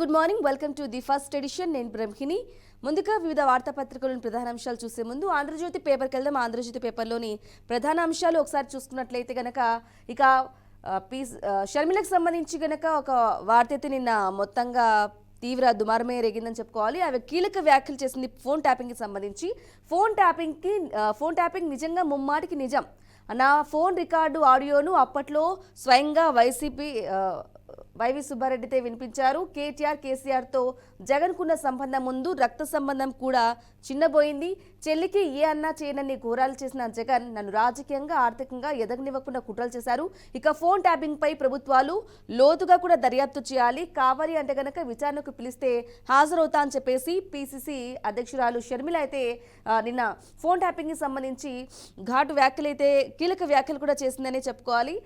Good morning. Welcome to the first edition. నేను బ్రహ్మిణి. ముందుగా వివిధ వార్తాపత్రికలోని ప్రధాన అంశాలు చూసే ముందు ఆంధ్రజ్యోతి పేపర్కి వెళ్దాం. ఆంధ్రజ్యోతి పేపర్లోని ప్రధాన అంశాలు ఒకసారి చూసుకున్నట్లయితే గనక ఇక షర్మిలకు సంబంధించి గనక ఒక వార్త అయితే నిన్న మొత్తంగా తీవ్ర దుమారమే రేగిందని చెప్పుకోవాలి. అవి కీలక వ్యాఖ్యలు చేసింది ఫోన్ ట్యాపింగ్కి సంబంధించి. ఫోన్ ట్యాపింగ్ నిజంగా ముమ్మాటికి నిజం. నా ఫోన్ రికార్డు ఆడియోను అప్పట్లో స్వయంగా వైవి సుబ్బారెడ్డితే వినిపించారు. కేసీఆర్తో జగన్కున్న సంబంధం ముందు రక్త సంబంధం కూడా చిన్నబోయింది. చెల్లికి ఏ అన్నా చేయనన్ని ఘోరాలు చేసిన జగన్ నన్ను రాజకీయంగా ఆర్థికంగా ఎదగనివ్వకుండా కుట్రలు చేశారు. ఇక ఫోన్ ట్యాపింగ్ పై ప్రభుత్వాలు లోతుగా కూడా దర్యాప్తు చేయాలి. కావాలి అంటే గనక విచారణకు పిలిస్తే హాజరవుతా అని చెప్పేసి పిసిసి అధ్యక్షురాలు షర్మిల అయితే నిన్న ఫోన్ ట్యాపింగ్ కి సంబంధించి ఘాటు వ్యాఖ్యలు అయితే కీలక వ్యాఖ్యలు కూడా చేసిందనే చెప్పుకోవాలి.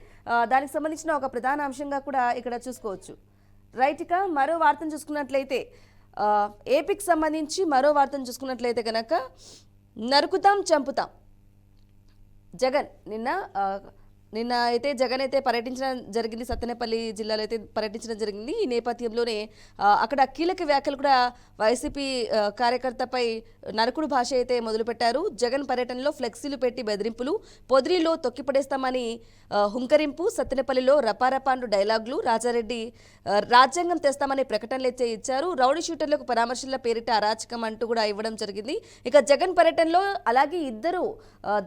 దానికి సంబంధించిన ఒక ప్రధాన అంశంగా కూడా ఇక్కడ చూసుకోవచ్చు. రైట్, ఇక మరో వార్తను చూసుకున్నట్లయితే ఏపీకి సంబంధించి మరో వార్తను చూసుకున్నట్లయితే కనుక నరుకుతాం చంపుతాం జగన్ నిన్న అయితే జగన్ అయితే పర్యటించడం జరిగింది. సత్తెనపల్లి జిల్లాలో అయితే పర్యటించడం జరిగింది. ఈ నేపథ్యంలోనే అక్కడ కీలక వ్యాఖ్యలు కూడా వైసీపీ కార్యకర్తపై నరకుడు భాష అయితే మొదలుపెట్టారు. జగన్ పర్యటనలో ఫ్లెక్సీలు పెట్టి బెదిరింపులు, పొదిరిలో తొక్కిపడేస్తామని హుంకరింపు, సత్తెనపల్లిలో రపారపాండు డైలాగులు, రాజారెడ్డి రాజ్యాంగం తెస్తామనే ప్రకటనలు అయితే ఇచ్చారు. రౌడీ షూటర్లకు పరామర్శల పేరిట అరాచకం అంటూ కూడా ఇవ్వడం జరిగింది. ఇక జగన్ పర్యటనలో అలాగే ఇద్దరు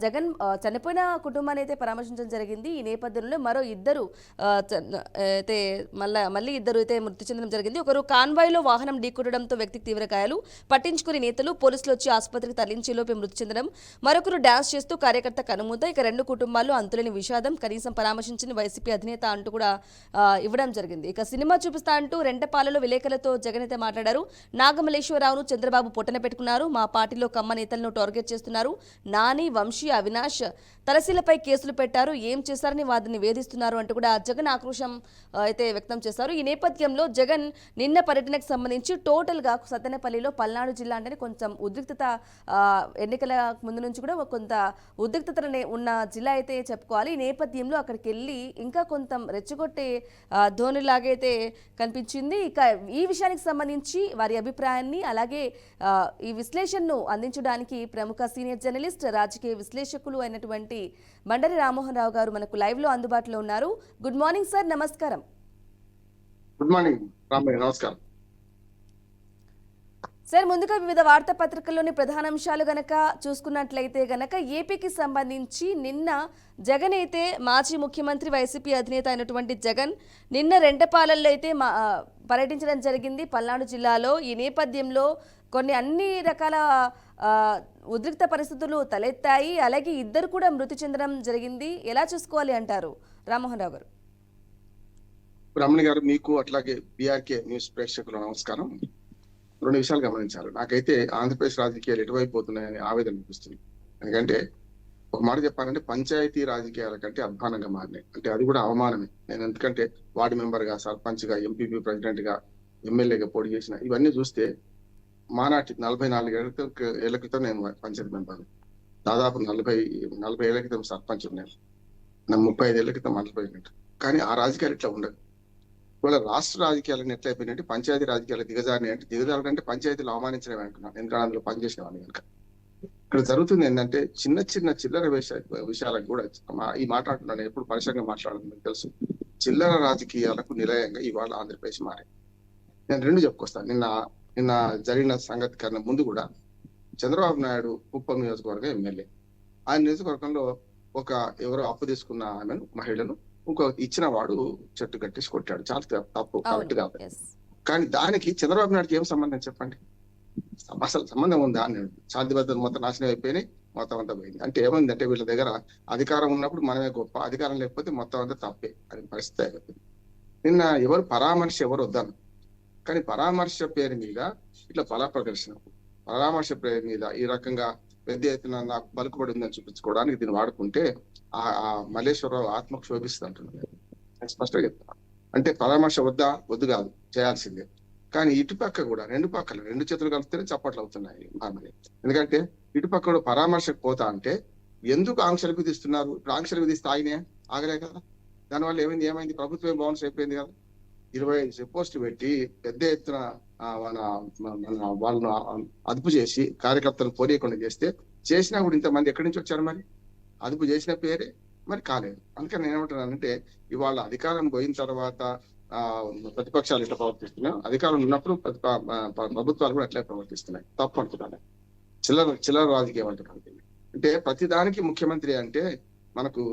జగన్ చనిపోయిన కుటుంబాన్ని అయితే పరామర్శించడం జరిగింది. ఈ నేపథ్యంలో మరో ఇద్దరు అయితే మళ్ళీ ఇద్దరు అయితే మృతి చెందడం జరిగింది. ఒకరు కాన్వాయ్లో వాహనం ఢీకొట్టడంతో వ్యక్తికి తీవ్ర గాయాలు, పట్టించుకుని నేతలు పోలీసులు వచ్చి ఆసుపత్రికి తరలించేలోపే మృతి చెందడం, మరొకరు డాన్స్ చేస్తూ కార్యకర్త కనుమూత. ఇక రెండు కుటుంబాలు అంతులేని విషాదం, కనీసం పరామర్శించిన వైసీపీ అధినేత అంటూ కూడా ఇవ్వడం జరిగింది. ఇక సినిమా చూపిస్తా అంటూ రెంటపాలలో విలేకరులతో జగన్ అయితే మాట్లాడారు. నాగమల్లేశ్వరరావును చంద్రబాబు పొట్టన పెట్టుకున్నారు. మా పార్టీలో కమ్మ నేతలను టార్గెట్ చేస్తున్నారు. నాని, వంశీ, అవినాష్ తలశీలపై కేసులు పెట్టారు. ఏం చేశారని వారిని వేధిస్తున్నారు అంటూ కూడా జగన్ ఆక్రోశం అయితే వ్యక్తం చేశారు. ఈ నేపథ్యంలో జగన్ నిన్న పర్యటనకు సంబంధించి టోటల్గా సత్తెనపల్లిలో పల్నాడు జిల్లా అంటేనే కొంచెం ఉద్రిక్తత, ఎన్నికల ముందు నుంచి కూడా కొంత ఉద్రిక్తత ఉన్న జిల్లా అయితే చెప్పుకోవాలి. ఈ నేపథ్యంలో అక్కడికి వెళ్ళి ఇంకా కొంత రెచ్చగొట్టే ధోనిలాగైతే కనిపించింది. ఇక ఈ విషయానికి సంబంధించి వారి అభిప్రాయాన్ని అలాగే ఈ విశ్లేషణను అందించడానికి ప్రముఖ సీనియర్ జర్నలిస్ట్, రాజకీయ విశ్లేషకులు అయినటువంటి బండరి రామ్మోహన్ రావు గారు మనకు లైవ్ లో అందుబాటులో ఉన్నారు. గుడ్ మార్నింగ్ సార్, నమస్కారం. గుడ్ మార్నింగ్ రామ్మయ్య, నమస్కారం సార్. ముందుగా వివిధ వార్తాపత్రికల్లోని ప్రధాన అంశాలు గనక చూసుకున్నట్లయితే గనక ఏపీకి సంబంధించి నిన్న జగన్ అయితే మాజీ ముఖ్యమంత్రి వైసీపీ అధినేత అయినటువంటి జగన్ నిన్న రెంటపాలెంలో అయితే పర్యటించడం జరిగింది పల్నాడు జిల్లాలో. ఈ నేపథ్యంలో అన్ని రకాల ఉద్రిక్త పరిస్థితులు తలెత్తాయి. అలాగే ఇద్దరు కూడా మృతి చెందడం జరిగింది. ఎలా చూసుకోవాలి అంటారు రామ్మోహన్ రావు గారు? రమణి గారు, మీకు అట్లాగే బీఆర్కే న్యూస్ ప్రేక్షకులు నమస్కారం. రెండు విషయాలు గమనించాలి. నాకైతే ఆంధ్రప్రదేశ్ రాజకీయాలు ఎటువైపు పోతున్నాయని ఆవేదన అనిపిస్తుంది. ఎందుకంటే ఒక మాట చెప్పాలంటే పంచాయతీ రాజకీయాల కంటే అధ్వానంగా మారినాయి. అంటే అది కూడా అవమానమే. నేను ఎందుకంటే వార్డు మెంబర్ గా, సర్పంచ్ గా, ఎంపీపీ ప్రెసిడెంట్ గా, ఎమ్మెల్యేగా పోటీ చేసిన ఇవన్నీ చూస్తే మానాటి 44 ఏళ్ల క్రితం నేను పంచాయతీ మెంబర్, దాదాపు 40 ఏళ్ల క్రితం సర్పంచ్ నేను, 35 ఏళ్ల క్రితం మండల ప్రెసిడెంట్. కానీ ఆ రాజకీయాలు ఇట్లా ఉండదు. ఇవాళ రాష్ట్ర రాజకీయాలను ఎట్లా అయిపోయినట్టు పంచాయతీ రాజకీయాలు దిగజారినాయి. అంటే దిగజారంటే పంచాయతీలు అవమానించడమే అంటున్నాను, ఎందుకంటే అందులో పనిచేసిన వాళ్ళు కనుక. ఇక్కడ జరుగుతుంది ఏంటంటే చిల్లర విషయాలకు కూడా ఈ మాట్లాడుతున్నాను, ఎప్పుడు పరిశ్రమగా మాట్లాడుతున్నాను తెలుసు. చిల్లర రాజకీయాలకు నిలయంగా ఇవాళ ఆంధ్రప్రదేశ్ మారింది. నేను రెండు చెప్పుకొస్తాను. నిన్న జరిగిన సంగతి కన్నా ముందు కూడా చంద్రబాబు నాయుడు కుప్పం నియోజకవర్గ ఎమ్మెల్యే, ఆయన నియోజకవర్గంలో ఎవరో అప్పు తీసుకున్న ఆమెను, మహిళను ఇచ్చిన వాడు చెట్టు కట్టేసి కొట్టాడు. చాలా తప్పు, కరెక్ట్ కాదు. కానీ దానికి చంద్రబాబు నాయుడుకి ఏం సంబంధం చెప్పండి? అసలు సంబంధం ఉందా? శాంతి భద్రతలు మొత్తం నాశనం అయిపోయినాయి, మొత్తం అంతా పోయింది. అంటే ఏమైందంటే వీళ్ళ దగ్గర అధికారం ఉన్నప్పుడు మనమే గొప్ప, అధికారం లేకపోతే మొత్తం అంతా తప్పే అని పరిస్థితి అయిపోతుంది. నిన్న ఎవరు పరామర్శ ఎవరు వద్దాను, కానీ పరామర్శ పేరు మీద ఇట్లా బల ప్రదర్శన, పరామర్శ పేరు మీద ఈ రకంగా పెద్ద ఎత్తున నాకు పలుకుబడి ఉందని చూపించుకోవడానికి దీన్ని వాడుకుంటే ఆ మల్లేశ్వరరావు ఆత్మకు శోభిస్తుంది అంటున్నారు. నేను స్పష్టంగా చెప్తాను. అంటే పరామర్శ వద్దు కాదు, చేయాల్సిందే. కానీ ఇటుపక్క కూడా రెండు చేతులు కలిస్తేనే చప్పట్లు అవుతున్నాయి మామూలు. ఎందుకంటే ఇటుపక్క కూడా పరామర్శకు పోతా అంటే ఎందుకు ఆంక్షలు విధిస్తున్నారు? ఇప్పుడు ఆంక్షలు విధిస్తే ఆగలే కదా. దానివల్ల ఏమైంది? ప్రభుత్వం బౌన్స్ అయిపోయింది కదా. 25 చెక్ పోస్టులు పెట్టి పెద్ద ఎత్తున వాళ్ళను అదుపు చేసి కార్యకర్తలు పోనీయకుండా చేసినా కూడా ఇంతమంది ఎక్కడి నుంచి వచ్చారు మరి? అదుపు చేసిన పేరే మరి కాలేదు. అందుకని నేను ఏమంటున్నానంటే ఇవాళ అధికారం పోయిన తర్వాత ప్రతిపక్షాలు ఇట్లా ప్రవర్తిస్తున్నాయి, అధికారం ఉన్నప్పుడు ప్రభుత్వాలు కూడా అట్లే ప్రవర్తిస్తున్నాయి. తప్పు అంటున్నాను. చిల్లర రాజకీయం అంటున్నాను. అంటే ప్రతిదానికి ముఖ్యమంత్రి అంటే మనకు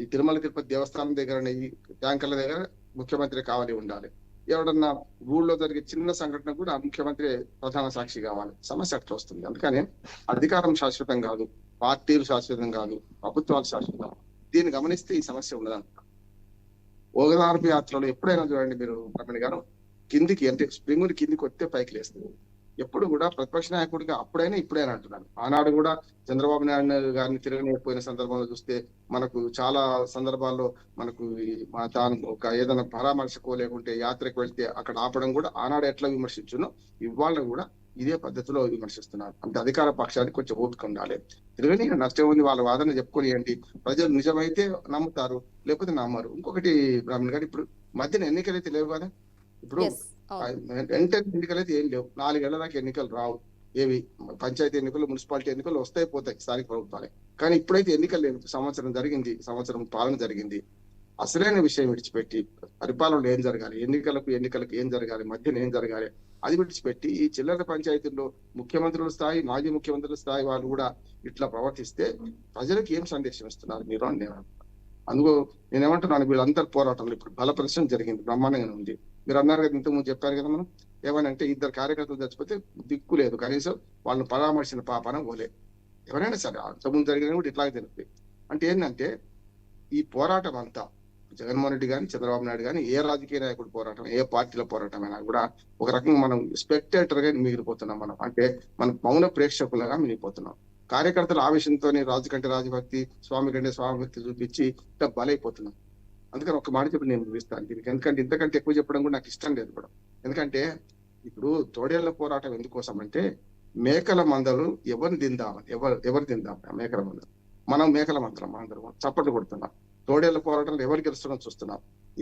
ఈ తిరుమల తిరుపతి దేవస్థానం దగ్గర ఈ ట్యాంకర్ల దగ్గర ముఖ్యమంత్రి కావాలి ఉండాలి. ఎవడన్నా ఊళ్ళో జరిగే చిన్న సంఘటన కూడా ముఖ్యమంత్రి ప్రధాన సాక్షి కావాలి. సమస్య అట్లా వస్తుంది. అందుకని అధికారం శాశ్వతం కాదు, పార్టీలు శాశ్వతం కాదు, ప్రభుత్వాలు శాశ్వతం. దీన్ని గమనిస్తే ఈ సమస్య ఉండదంట. ఓదార్పు యాత్రలో ఎప్పుడైనా చూడండి మీరు రమణ గారు, కిందికి అంటే స్ప్రింగ్ కిందికి వస్తే పైకి లేస్తుంది. ఎప్పుడు కూడా ప్రతిపక్ష నాయకుడిగా అప్పుడైనా ఇప్పుడైనా అంటున్నాను. ఆనాడు కూడా చంద్రబాబు నాయుడు గారిని తిరగనిపోయిన సందర్భంలో చూస్తే మనకు చాలా సందర్భాల్లో మనకు తాను ఒక ఏదైనా పరామర్శకో లేకుంటే యాత్రకు వెళ్తే అక్కడ ఆపడం కూడా ఆనాడు ఎట్లా విమర్శించునో ఇవాళ కూడా ఇదే పద్ధతిలో విమర్శిస్తున్నారు. అంటే అధికార పక్షానికి కొంచెం ఓపిక ఉండాలి. తిరగని నష్టం ఉంది, వాళ్ళ వాదన చెప్పుకోనియండి. ప్రజలు నిజమైతే నమ్ముతారు, లేకపోతే నమ్మరు. ఇంకొకటి బ్రాహ్మణ్ గారు, ఇప్పుడు మధ్యన ఎన్నికలు అయితే లేవు కదా. ఇప్పుడు వెంటనే ఎన్నికలు అయితే ఏం లేవు. 4 ఏళ్ల దాకా ఎన్నికలు రావు. ఏవి పంచాయతీ ఎన్నికలు, మున్సిపాలిటీ ఎన్నికలు వస్తాయి పోతాయి, స్థానిక ప్రభుత్వాలే. కానీ ఇప్పుడైతే ఎన్నికలు లేవు. సంవత్సరం జరిగింది, సంవత్సరం పాలన జరిగింది. అసలైన విషయం విడిచిపెట్టి పరిపాలనలో ఏం జరగాలి, ఎన్నికలకు ఏం జరగాలి, మధ్యన ఏం జరగాలి అది విడిచిపెట్టి ఈ చిల్లర పంచాయతీల్లో ముఖ్యమంత్రుల స్థాయి, మాజీ ముఖ్యమంత్రుల స్థాయి వాళ్ళు కూడా ఇట్లా ప్రవర్తిస్తే ప్రజలకు ఏం సందేశం ఇస్తున్నారు మీరు అని నేను అందుకో నేనేమంటున్నాను. వీళ్ళందరూ పోరాటంలో ఇప్పుడు బల ప్రదర్శన జరిగింది, బ్రహ్మాండంగా ఉంది. మీరు అన్నారు కదా, ఇంతకుముందు చెప్పారు కదా మనం ఏమనంటే 2 కార్యకర్తలు చచ్చిపోతే దిక్కు లేదు, కనీసం వాళ్ళని పరామర్శించిన పాపన పోలే. ఎవరైనా సరే అంతకుముందు జరిగిన కూడా ఇట్లాగే తెలుస్తుంది. అంటే ఏంటంటే ఈ పోరాటం అంతా జగన్మోహన్ రెడ్డి కానీ చంద్రబాబు నాయుడు కానీ ఏ రాజకీయ నాయకుడు పోరాటం, ఏ పార్టీల పోరాటం అయినా కూడా ఒక రకంగా మనం స్పెక్టేటర్ గా మిగిలిపోతున్నాం. మనం అంటే మనం మౌన ప్రేక్షకులుగా మిగిలిపోతున్నాం. కార్యకర్తల ఆవేశంతో రాజు కంటే రాజభక్తి, స్వామి కంటే స్వామిభక్తి చూపించి ఇట్లా బలైపోతున్నాం. అందుకని ఒక మాట చెప్పి నేను ముగిస్తాను దీనికి. ఎందుకంటే ఇంతకంటే ఎక్కువ చెప్పడం కూడా నాకు ఇష్టం లేదు కూడా. ఎందుకంటే ఇప్పుడు తోడేళ్ల పోరాటం ఎందుకోసం అంటే మేకల మందలు ఎవరిని తిందామని, ఎవరు తిందాం మేకల మందలు. మనం మేకల మందరం, మనందరం చప్పట్లు కొడుతున్నాం. తోడేళ్ల పోరాటంలో ఎవరు గెలుస్తున్నాం చూస్తున్నాం.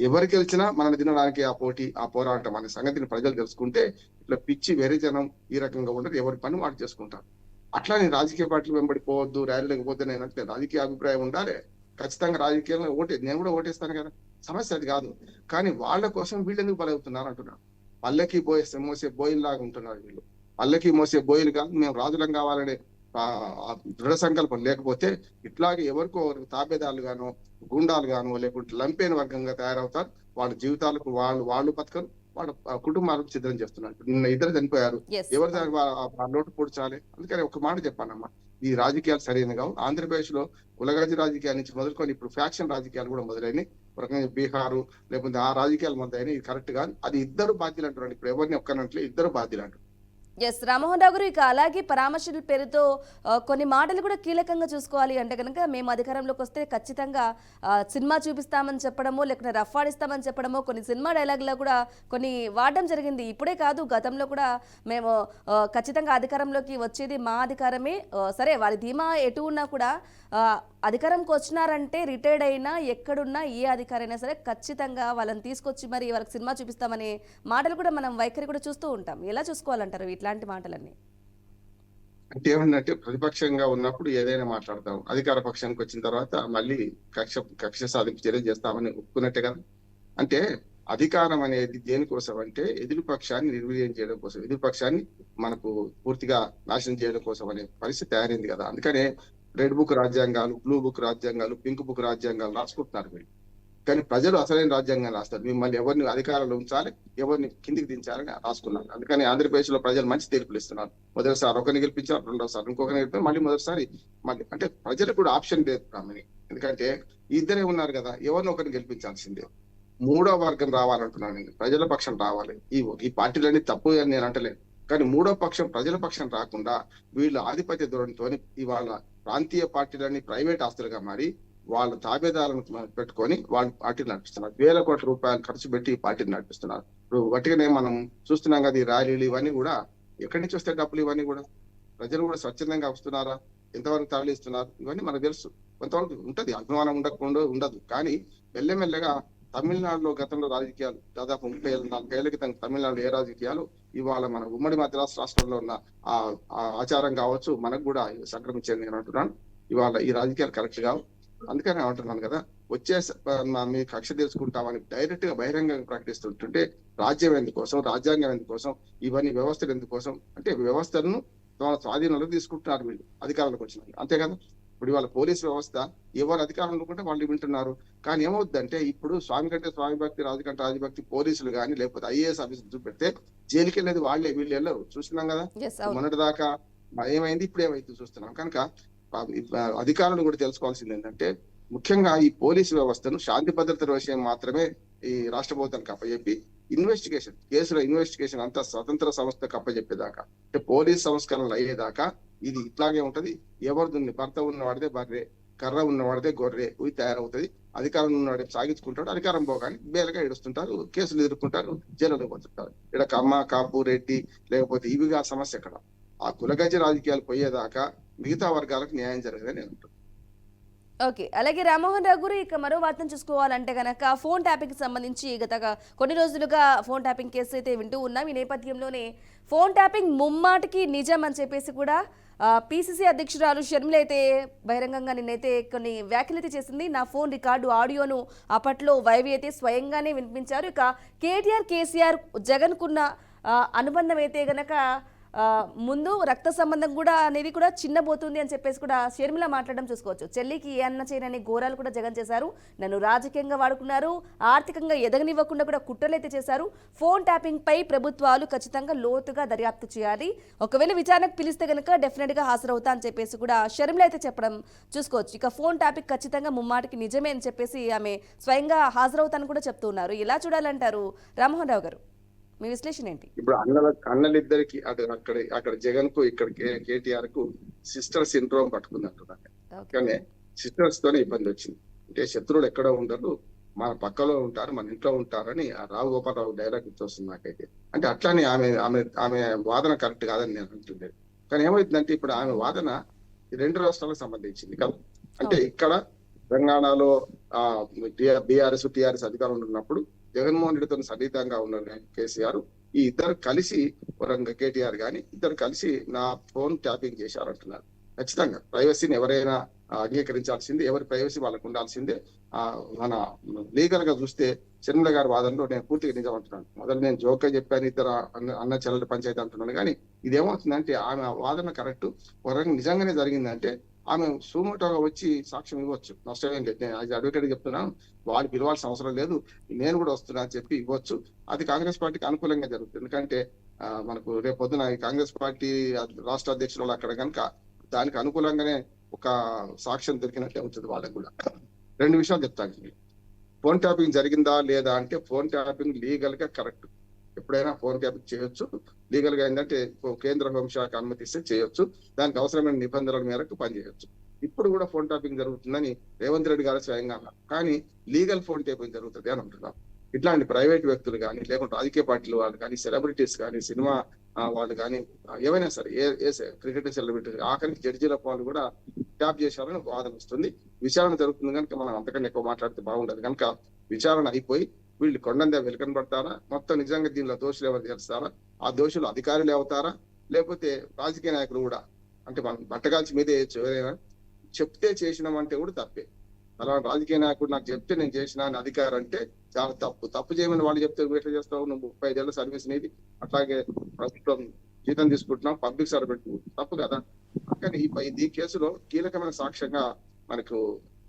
ఎవరు గెలిచినా మనల్ని తినడానికి ఆ పోటీ, ఆ పోరాటం అనే సంగతిని ప్రజలు తెలుసుకుంటే ఇట్లా పిచ్చి వేరే జనం ఈ రకంగా ఉండదు. ఎవరి పని వాడు చేసుకుంటారు. అట్లా నేను రాజకీయ పార్టీలు వెంబడిపోవద్దు, ర్యాలీలకు పోతే నేను అంటే రాజకీయ అభిప్రాయం ఉండాలి. ఖచ్చితంగా రాజకీయంలో నేను కూడా ఓటేస్తాను కదా, సమస్య అది కాదు. కానీ వాళ్ళ కోసం వీళ్ళు ఎందుకు బలవుతున్నారు అంటున్నాను. పల్లెకి మోసే బోయిల్లాగా ఉంటున్నారు వీళ్ళు. పల్లెకి మోసే బోయిలు కాదు, మేము రాజులం కావాలనే దృఢ సంకల్పం లేకపోతే ఇట్లాగే ఎవరికో తాబేదారులు గాను, గుండాలు గాను, లేకుంటే లంపేని వర్గంగా తయారవుతారు. వాళ్ళ జీవితాలకు వాళ్ళు బతకరు, వాళ్ళ కుటుంబాలకు సిద్ధం చేస్తున్నారు. నిన్న 2 చనిపోయారు. ఎవరు నోటు పూడ్చాలి? అందుకని ఒక మాట చెప్పానమ్మా, ఈ రాజకీయాలు సరైన కావు. ఆంధ్రప్రదేశ్ లో కులగజ రాజకీయాల నుంచి మొదలుకొని ఇప్పుడు ఫ్యాక్షన్ రాజకీయాలు కూడా మొదలైనవి. ఒక రకంగా బీహారు లేకపోతే ఆ రాజకీయాలు మొదలైనవి. ఇది కరెక్ట్ కాదు. అది ఇద్దరు బాధ్యులు అంటున్నారు. ఇప్పుడు ఎవరిని ఒక్కనట్లే ఇద్దరు బాధ్యులు అంటారు. ఎస్ రామ్మోహన్ రావు గారు, ఇక అలాగే పరామర్శల పేరుతో కొన్ని మాటలు కూడా కీలకంగా చూసుకోవాలి అంటే కనుక మేము అధికారంలోకి వస్తే ఖచ్చితంగా సినిమా చూపిస్తామని చెప్పడమో లేకుంటే రఫ్ ఆడిస్తామని చెప్పడమో కొన్ని సినిమా డైలాగులో కూడా కొన్ని వాడడం జరిగింది. ఇప్పుడే కాదు, గతంలో కూడా మేము ఖచ్చితంగా అధికారంలోకి వచ్చేది మా అధికారమే. సరే వారి ధీమా ఎటు ఉన్నా కూడా అధికారంకి వచ్చినారంటే రిటైర్డ్ అయినా ఎక్కడున్నా ఏ అధికారైనా సరే ఖచ్చితంగా వాళ్ళని తీసుకొచ్చి మరి వాళ్ళకి సినిమా చూపిస్తామనే మాటలు కూడా మనం వైఖరి కూడా చూస్తూ ఉంటాం. ఎలా చూసుకోవాలంటారు ఇట్లాంటి మాటలన్నీ? అంటే ఏమన్నట్టు ప్రతిపక్షంగా ఉన్నప్పుడు ఏదైనా మాట్లాడతాం, అధికార పక్షానికి వచ్చిన తర్వాత మళ్ళీ కక్ష సాధింపు చర్యలు చేస్తామని ఒప్పుకున్నట్టే కదా. అంటే అధికారం అనేది దేనికోసం అంటే ఎదురు పక్షాన్ని నిర్వీర్యం చేయడం కోసం, ఎదురు పక్షాన్ని మనకు పూర్తిగా నాశనం చేయడం కోసం అనే పరిస్థితి తయారైంది కదా. అందుకనే రెడ్ బుక్ రాజ్యాంగాలు, బ్లూ బుక్ రాజ్యాంగాలు, పింక్ బుక్ రాజ్యాంగాలు రాసుకుంటున్నారు వీళ్ళు. కానీ ప్రజలు అసలైన రాజ్యాంగం రాస్తారు. మిమ్మల్ని ఎవరిని అధికారంలో ఉంచాలి, ఎవరిని కిందికి దించాలని రాసుకున్నారు. అందుకని ఆంధ్రప్రదేశ్ లో ప్రజలు మంచి తీర్పులు ఇస్తున్నారు. మొదటిసారి ఒకరిని గెలిపించారు, రెండోసారి ఇంకొకరిని గెలిపి మళ్ళీ మొదటిసారి మళ్ళీ. అంటే ప్రజలకు కూడా ఆప్షన్ లేదు బ్రాహ్మణి. ఎందుకంటే ఇద్దరే ఉన్నారు కదా, ఎవరిని ఒకరిని గెలిపించాల్సిందే. 3వ వర్గం రావాలంటున్నాను నేను. ప్రజల పక్షం రావాలి. ఈ పార్టీలన్నీ తప్పు అని నేను అంటలేను. కానీ 3వ పక్షం ప్రజల పక్షం రాకుండా వీళ్ళు ఆధిపత్య ధోరణితో ఇవాళ ప్రాంతీయ పార్టీలన్నీ ప్రైవేట్ ఆస్తులుగా మారి వాళ్ళ తాబేదారులను పెట్టుకొని వాళ్ళు పార్టీలు నడిపిస్తున్నారు. వేల కోట్ల రూపాయలు ఖర్చు పెట్టి పార్టీలు నడిపిస్తున్నారు. ఇప్పుడు వట్టిగానే మనం చూస్తున్నాం కదా, ఈ ర్యాలీలు ఇవన్నీ కూడా ఎక్కడి నుంచి వస్తే డబ్బులు ఇవన్నీ కూడా ప్రజలు కూడా స్వచ్ఛందంగా వస్తున్నారా, ఎంతవరకు తరలిస్తున్నారు ఇవన్నీ మనకు తెలుసు. కొంతవరకు ఉంటది, అభిమానం ఉండకుండా ఉండదు. కానీ మెల్లమెల్లగా తమిళనాడులో గతంలో రాజకీయాలు దాదాపు 30 ఏళ్ళ 40 ఏళ్ల క్రితం తమిళనాడు ఏ రాజకీయాలు ఇవాళ మన ఉమ్మడి మద్రాసు రాష్ట్రంలో ఉన్న ఆ ఆచారం కావచ్చు మనకు కూడా సంక్రమించేది నేను అంటున్నాను. ఇవాళ ఈ రాజకీయాలు కరెక్ట్ కావు. అందుకని అంటున్నాను కదా, వచ్చే మీ కక్ష తెలుసుకుంటామని డైరెక్ట్ గా బహిరంగంగా ప్రకటిస్తుంటుంటే రాజ్యం ఎందుకోసం, రాజ్యాంగం ఎందుకోసం, ఇవన్నీ వ్యవస్థలు ఎందుకోసం అంటే వ్యవస్థలను వాళ్ళ స్వాధీనంలో తీసుకుంటున్నారు వీళ్ళు అధికారంలోకి వచ్చినారు, అంతే కదా. ఇప్పుడు ఇవాళ పోలీస్ వ్యవస్థ ఎవరు అధికారం అనుకుంటే వాళ్ళు వింటున్నారు. కానీ ఏమవుతుందంటే ఇప్పుడు స్వామి కంటే స్వామి భక్తి, రాజు కంటే రాజభక్తి పోలీసులు కానీ లేకపోతే ఐఏఎస్ ఆఫీసులు చూపెడితే జైలుకి వెళ్ళేది వాళ్ళే, వీళ్ళు వెళ్ళరు. చూస్తున్నాం కదా మొన్నటి దాకా ఏమైంది, ఇప్పుడు ఏమైంది చూస్తున్నాం. కనుక అధికారులు కూడా తెలుసుకోవాల్సింది ఏంటంటే ముఖ్యంగా ఈ పోలీసు వ్యవస్థను శాంతి భద్రతల విషయం మాత్రమే ఈ రాష్ట్ర ప్రభుత్వానికి అప్పచెప్పి ఇన్వెస్టిగేషన్ కేసుల ఇన్వెస్టిగేషన్ అంతా స్వతంత్ర సంస్థకు అప్పచెప్పేదాకా అంటే పోలీస్ సంస్కరణలు అయ్యేదాకా ఇది ఇట్లాగే ఉంటది. ఎవరిది భర్త ఉన్నవాడితే బర్రె, కర్ర ఉన్నవాడితే గొర్రె ఉయి తయారవుతుంది. అధికారం ఉన్నవాడే సాగించుకుంటాడు, అధికారం పోగానే బేలగా ఏడుస్తుంటారు, కేసులు ఎదుర్కొంటారు, జైలులో పోతుంటారు. ఇక్కడ కమ్మ, కాపు, రెడ్డి లేకపోతే ఇవిగా సమస్య ఎక్కడ. ఆ కులగజ్జ రాజకీయాలు పోయేదాకా మిగతా వర్గాలకు న్యాయం జరగదని నేను అంటున్నాను. ఓకే, అలాగే రామ్మోహన్ రావు గారు ఇక మరో వార్తను చూసుకోవాలంటే కనుక ఫోన్ ట్యాపింగ్కి సంబంధించి గత కొన్ని రోజులుగా ఫోన్ ట్యాపింగ్ కేసు అయితే వింటూ ఉన్నాం. ఈ నేపథ్యంలోనే ఫోన్ ట్యాపింగ్ ముమ్మాటికి నిజం అని చెప్పేసి కూడా పిసిసి అధ్యక్షురాలు షర్మిల అయితే బహిరంగంగా నిన్నైతే కొన్ని వ్యాఖ్యలు అయితే చేసింది. నా ఫోన్ రికార్డు ఆడియోను అప్పట్లో వైవి అయితే స్వయంగానే వినిపించారు. ఇక కేటీఆర్ కేసీఆర్ జగన్కున్న అనుబంధం అయితే గనక ముందు రక్త సంబంధం కూడా అనేది కూడా చిన్నబోతుంది అని చెప్పేసి కూడా షర్మిల మాట్లాడడం చూసుకోవచ్చు. చెల్లికి ఏ అన్న చేయనని ఘోరాలు కూడా జగన్ చేశారు, నన్ను రాజకీయంగా వాడుకున్నారు, ఆర్థికంగా ఎదగనివ్వకుండా కూడా కుట్రలైతే చేశారు. ఫోన్ ట్యాపింగ్ పై ప్రభుత్వాలు ఖచ్చితంగా లోతుగా దర్యాప్తు చేయాలి, ఒకవేళ విచారణకు పిలిస్తే కనుక డెఫినెట్ గా హాజరవుతా అని చెప్పేసి కూడా షర్మిల అయితే చెప్పడం చూసుకోవచ్చు. ఇక ఫోన్ ట్యాపింగ్ ఖచ్చితంగా ముమ్మాటికి నిజమే అని చెప్పేసి ఆమె స్వయంగా హాజరవుతాను కూడా చెప్తూ ఉన్నారు. ఎలా చూడాలంటారు రామ్మోహన్ రావు గారు, మీ విశ్లేషణ ఏంటి? ఇప్పుడు అన్నలిద్దరికి అక్కడ జగన్ కు ఇక్కడ కేటీఆర్ కు సిస్టర్ సిండ్రోమ్ పట్టుకుంది అంటున్నాను. కానీ సిస్టర్స్ తోనే ఇబ్బంది వచ్చింది. అంటే శత్రువులు ఎక్కడో ఉండరు, మన పక్కలో ఉంటారు, మన ఇంట్లో ఉంటారని ఆ రావు గోపాలరావు డైలాగ్ ఇచ్చొస్తుంది నాకైతే. అంటే అట్లానే ఆమె ఆమె ఆమె వాదన కరెక్ట్ కాదని నేను అంటుండేది. కానీ ఏమవుతుందంటే ఇప్పుడు ఆమె వాదన ఈ 2 రాష్ట్రాలకు సంబంధించింది కదా. అంటే ఇక్కడ తెలంగాణలో బీఆర్ఎస్ టీఆర్ఎస్ అధికారంలో ఉన్నప్పుడు జగన్మోహన్ రెడ్డితో సన్నిహితంగా ఉన్న కేసీఆర్ ఈ ఇద్దరు కలిసి కేటీఆర్ గాని ఇద్దరు కలిసి నా ఫోన్ ట్యాపింగ్ చేశారంటున్నారు. ఖచ్చితంగా ప్రైవసీని ఎవరైనా అంగీకరించాల్సిందే, ఎవరి ప్రైవసీ వాళ్ళకు ఉండాల్సిందే. మన లీగల్ గా చూస్తే షర్మిల గారి వాదనలో నేను పూర్తిగా నిజం అంటున్నాను. మొదలు నేను జోక్గా చెప్పాను, ఇద్దరు అన్న చెల్లెల పంచాయతీ అంటున్నాను. కానీ ఇదేమవుతుందంటే ఆమె వాదన కరెక్ట్, నిజంగానే జరిగిందంటే ఆమె సుమోటోగా వచ్చి సాక్ష్యం ఇవ్వచ్చు, నష్టమేం లేదు. నేను అది అడ్వకేట్ చెప్తున్నాను, వాళ్ళు పిలవాల్సిన అవసరం లేదు, నేను కూడా వస్తున్నా అని చెప్పి ఇవ్వచ్చు. అది కాంగ్రెస్ పార్టీకి అనుకూలంగా జరుగుతుంది. ఎందుకంటే మనకు రేపు పొద్దున కాంగ్రెస్ పార్టీ రాష్ట్ర అధ్యక్షులు అక్కడ కనుక దానికి అనుకూలంగానే ఒక సాక్ష్యం దొరికినట్టే ఉంటుంది వాళ్ళకు కూడా. 2 విషయాలు చెప్తాను. ఫోన్ ట్యాపింగ్ జరిగిందా లేదా అంటే ఫోన్ ట్యాపింగ్ లీగల్ గా కరెక్ట్, ఎప్పుడైనా ఫోన్ ట్యాపింగ్ చేయొచ్చు. లీగల్ గా ఏంటంటే కేంద్ర హోంశాఖ అనుమతిస్తే చేయొచ్చు, దానికి అవసరమైన నిబంధనల మేరకు పనిచేయొచ్చు. ఇప్పుడు కూడా ఫోన్ ట్యాపింగ్ జరుగుతుందని రేవంత్ రెడ్డి గారు స్వయంగా అన్నారు. కానీ లీగల్ ఫోన్ ట్యాపింగ్ జరుగుతుంది అని అంటున్నారు. ఇట్లాంటి ప్రైవేట్ వ్యక్తులు కానీ లేకుంటే రాజకీయ పార్టీల వాళ్ళు కానీ సెలబ్రిటీస్ కానీ సినిమా వాళ్ళు కానీ ఏమైనా సరే ఏ క్రికెట్ సెలబ్రిటీస్ ఆఖరికి జడ్జీల వాళ్ళు కూడా ట్యాప్ చేశారని వాదన వస్తుంది. విచారణ జరుగుతుంది కనుక మనం అంతకన్నా ఎక్కువ మాట్లాడితే బాగుండదు. కనుక విచారణ అయిపోయి వీళ్ళు కొండందే వెలుకనబడతారా, మొత్తం నిజంగా దీనిలో దోషులు ఎవరు చేస్తారా, ఆ దోషులు అధికారులు అవుతారా, లేకపోతే రాజకీయ నాయకులు కూడా అంటే మనం బట్టగాల్చి మీదే ఎవరైనా చెప్తే చేసినామంటే కూడా తప్పే. అలా రాజకీయ నాయకుడు నాకు చెప్తే నేను చేసిన అని అధికారం అంటే చాలా తప్పు చేయమని వాళ్ళు చెప్తే ఎట్లా చేస్తావు, నువ్వు 35 ఏళ్ల సర్వీస్ నీది, అట్లాగే ప్రభుత్వం జీతం తీసుకుంటున్నావు, పబ్లిక్ సర్వెంట్, తప్పు కదా. కానీ ఈ కేసులో కీలకమైన సాక్ష్యంగా మనకు